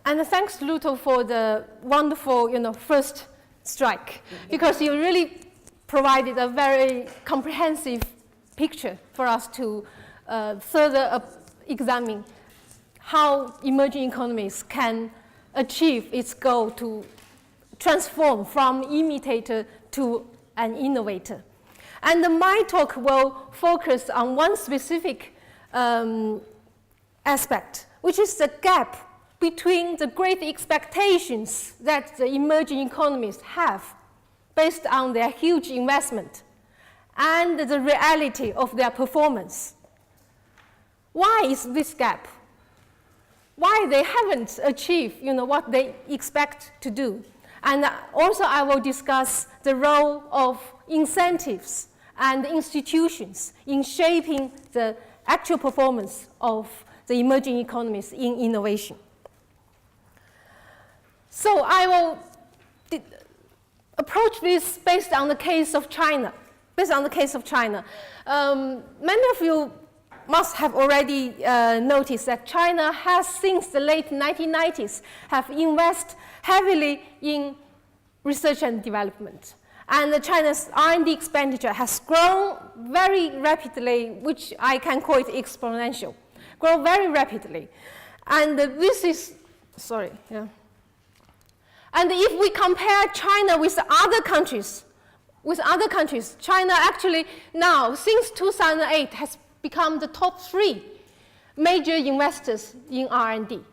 And thanks, Luto, for the wonderful, first strike, because you really provided a very comprehensive picture for us to further examine how emerging economies can achieve its goal to transform from imitator to an innovator. And my talk will focus on one specific aspect, which is the gap between the great expectations that the emerging economies have based on their huge investment and the reality of their performance. Why is this gap? Why they haven't achieved what they expect to do? And also I will discuss the role of incentives and institutions in shaping the actual performance of the emerging economies in innovation. So I will approach this based on the case of China. Many of you must have already noticed that China has, since the late 1990s, have invested heavily in research and development. And China's R&D expenditure has grown very rapidly, which I can call it exponential, grow very rapidly. And this is, And if we compare China with other countries, China actually now, since 2008, has become the top 3 major investors in R&D.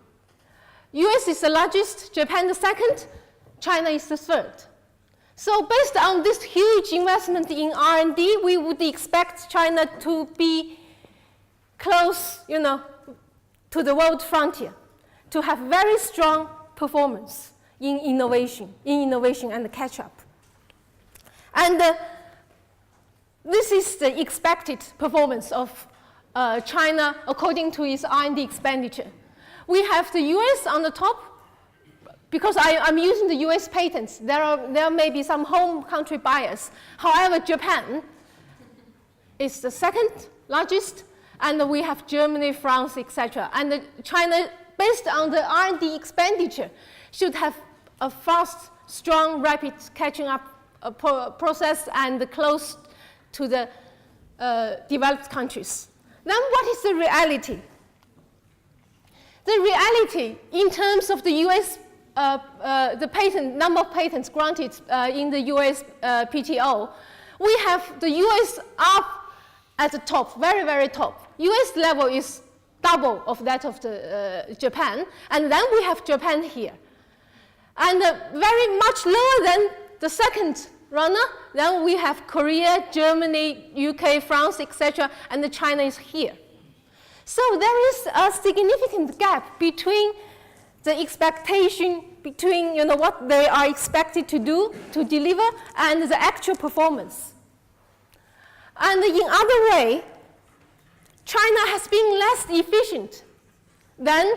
US is the largest, Japan the second, China is the third. So based on this huge investment in R&D, we would expect China to be close, to the world frontier, to have very strong performance in innovation and catch-up. And this is the expected performance of China according to its R&D expenditure. We have the US on the top, because I'm using the US patents. There may be some home country bias. However, Japan is the second largest, and we have Germany, France, etc. And China, based on the R&D expenditure, should have a fast, strong, rapid catching up process and close to the developed countries. Then what is the reality? The reality in terms of the US, the number of patents granted in the US PTO, we have the US up at the top, very, very top. US level is double of that of the Japan, and then we have Japan here. And very much lower than the second runner, then we have Korea, Germany, UK, France, etc., and China is here. So there is a significant gap between the expectation, between what they are expected to do, to deliver, and the actual performance. And in other way, China has been less efficient than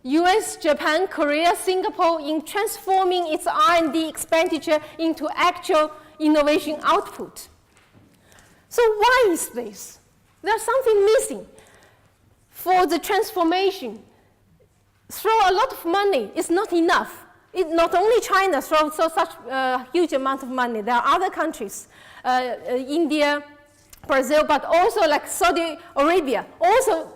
US, Japan, Korea, Singapore in transforming its R&D expenditure into actual innovation output. So why is this? There's something missing. For the transformation, throw a lot of money is not enough. Not only China throws such a huge amount of money. There are other countries, India, Brazil, but also like Saudi Arabia, also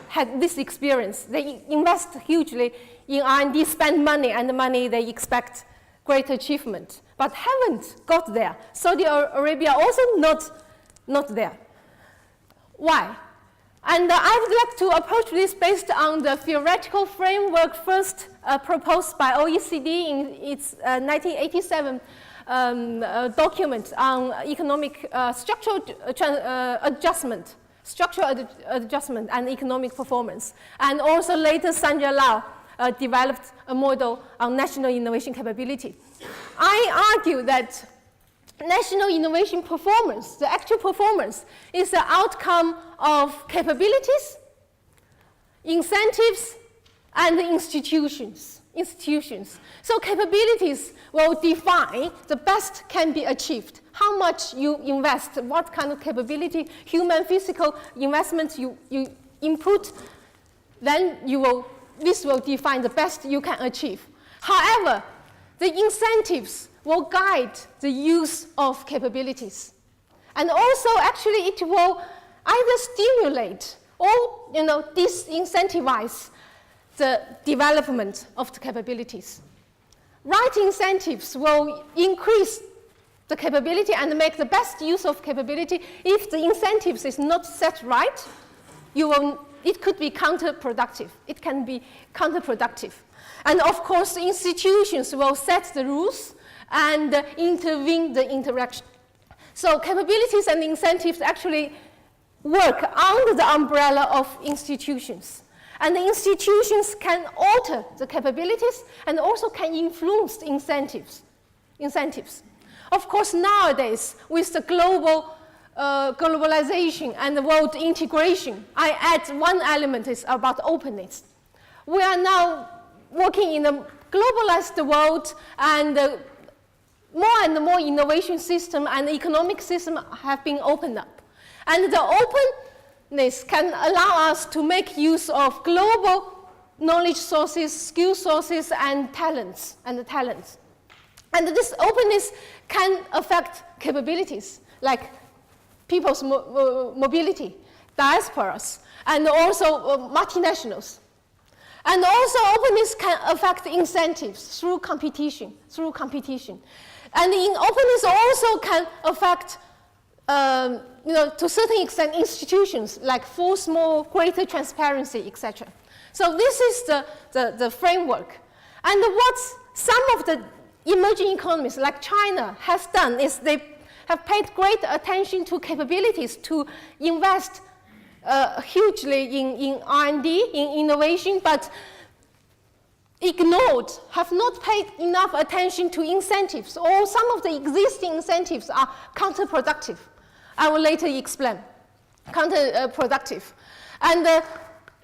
had this experience. They invest hugely in R&D, spend money, and the money they expect great achievement, but haven't got there. Saudi Arabia also not there. Why? And I would like to approach this based on the theoretical framework first proposed by OECD in its 1987 document on economic structural adjustment and economic performance. And also later Sanjay Lal developed a model on national innovation capability. I argue that national innovation performance, the actual performance, is the outcome of capabilities, incentives, and institutions. institutions. So capabilities will define the best can be achieved. How much you invest, what kind of capability, human, physical investment you input, then this will define the best you can achieve. However, the incentives will guide the use of capabilities. And also, actually, it will either stimulate or disincentivize the development of the capabilities. Right incentives will increase the capability and make the best use of capability. If the incentives is not set right, it could be counterproductive. It can be counterproductive. And of course, institutions will set the rules and intervene the interaction. So capabilities and incentives actually work under the umbrella of institutions. And the institutions can alter the capabilities and also can influence the incentives. Of course, nowadays, with the globalization and the world integration, I add one element is about openness. We are now working in a globalized world, and more innovation system and economic system have been opened up. And the openness can allow us to make use of global knowledge sources, skill sources, and talents. And this openness can affect capabilities, like people's mobility, diasporas, and also multinationals. And also openness can affect incentives through competition. And openness also can affect, to a certain extent, institutions, like force more greater transparency, etc. So this is the framework. And what some of the emerging economies, like China, has done is they have paid great attention to capabilities to invest hugely in R&D, in innovation, but have not paid enough attention to incentives, or some of the existing incentives are counterproductive. I will later explain. Counterproductive. And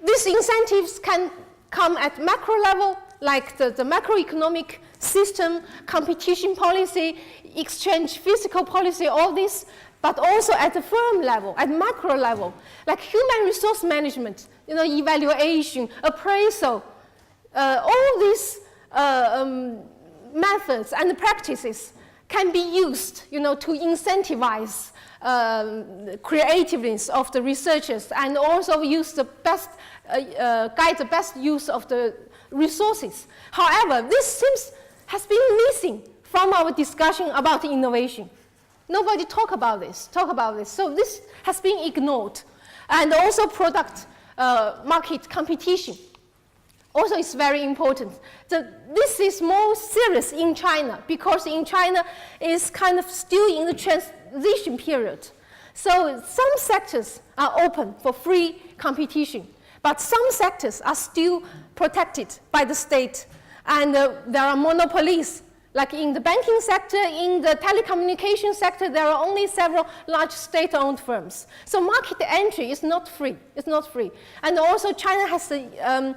these incentives can come at macro level, like the macroeconomic system, competition policy, exchange physical policy, all this, but also at the firm level, at macro level, like human resource management, evaluation, appraisal, all these methods and practices can be used, to incentivize creativeness of the researchers and also use the best, guide the best use of the resources. However, this has been missing from our discussion about innovation. Nobody talk about this. So this has been ignored. And also product market competition also is very important. This is more serious in China, because in China is kind of still in the transition period. So some sectors are open for free competition, but some sectors are still protected by the state. And there are monopolies, like in the banking sector, in the telecommunication sector, there are only several large state-owned firms. So market entry is not free. It's not free. And also China has the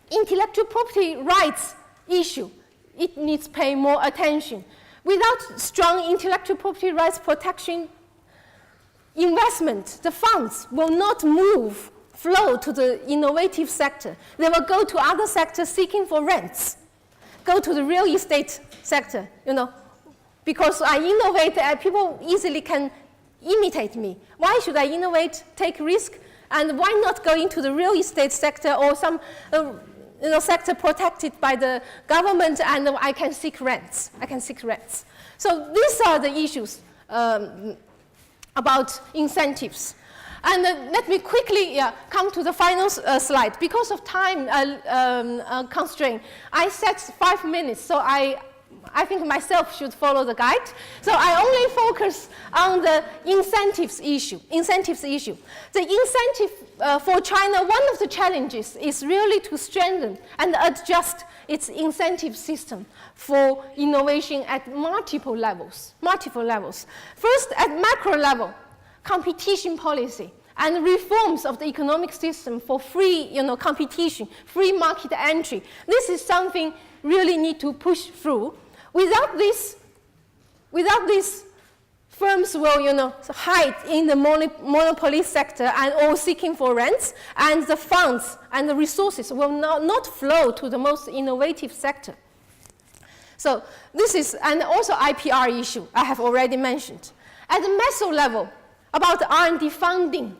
intellectual property rights issue. It needs to pay more attention. Without strong intellectual property rights protection, investment, the funds will not flow to the innovative sector. They will go to other sectors seeking for rents. Go to the real estate sector, because I innovate, people easily can imitate me. Why should I innovate, take risk, and why not go into the real estate sector or some sector protected by the government, and I can seek rents. So these are the issues about incentives. And let me quickly come to the final slide. Because of time constraint, I set 5 minutes, so I think myself should follow the guide. So I only focus on the incentives issue. The incentive for China, one of the challenges is really to strengthen and adjust its incentive system for innovation at multiple levels. First, at macro level, competition policy. and reforms of the economic system for free competition, free market entry. This is something really need to push through. Without this, firms will hide in the monopoly sector and all seeking for rents, and the funds and the resources will not flow to the most innovative sector. So this is, and also IPR issue I have already mentioned. At the meso level, about the R&D funding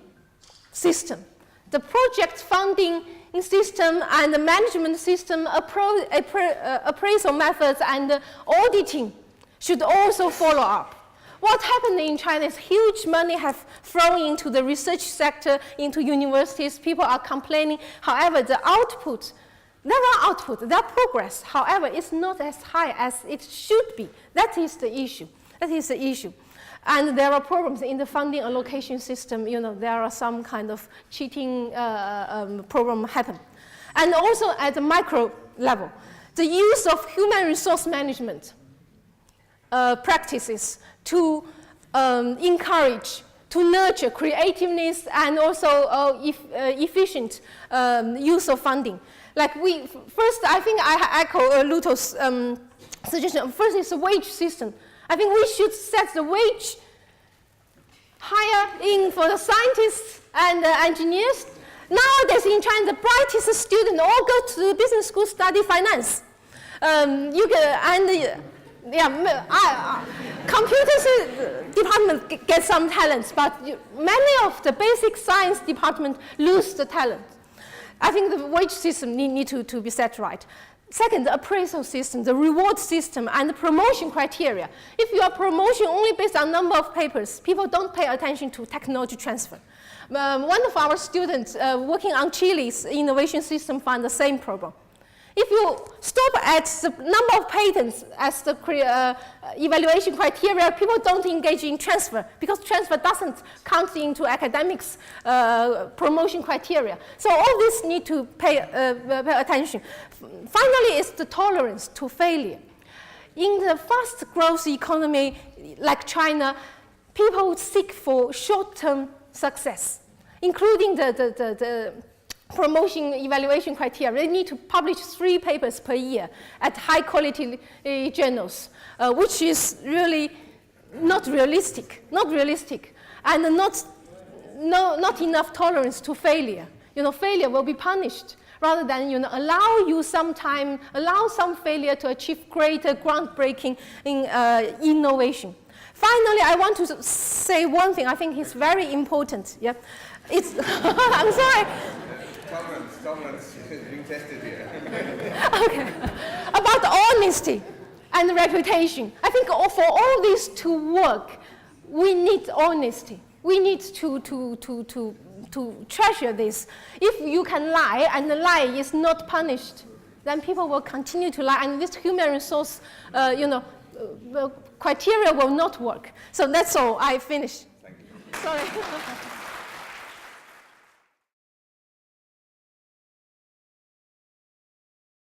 system, the project funding system and the management system, appraisal methods and auditing should also follow up. What happened in China is huge money have thrown into the research sector, into universities. People are complaining. However, the output, there are output, there are progress. However, it's not as high as it should be. That is the issue. That is the issue. And there are problems in the funding allocation system. There are some kind of cheating problem happen. And also at the micro level, the use of human resource management practices to encourage, to nurture creativeness and also efficient use of funding. Like first, I think I echo Luto's suggestion. First is the wage system. I think we should set the wage higher in for the scientists and the engineers. Nowadays in China, the brightest students all go to the business school study finance. Computers department get some talents, but many of the basic science department lose the talent. I think the wage system need to be set right. Second, the appraisal system, the reward system, and the promotion criteria. If you are promotion only based on number of papers, people don't pay attention to technology transfer. One of our students working on Chile's innovation system found the same problem. If you stop at the number of patents as the evaluation criteria, people don't engage in transfer because transfer doesn't count into academics promotion criteria. So all this need to pay attention. Finally, it's the tolerance to failure. In the fast growth economy like China, people seek for short-term success, including the promotion evaluation criteria. They need to publish 3 papers per year at high quality journals, which is really not realistic, and not enough tolerance to failure. Failure will be punished rather than allow some failure to achieve greater groundbreaking in innovation. Finally, I want to say one thing I think is very important. Yeah, it's I'm sorry. Tolerance is being tested here. Okay. About honesty and reputation. I think for all this to work, we need honesty. We need to treasure this. If you can lie and the lie is not punished, then people will continue to lie, and this human resource, criteria will not work. So that's all. I finished. Thank you. Sorry.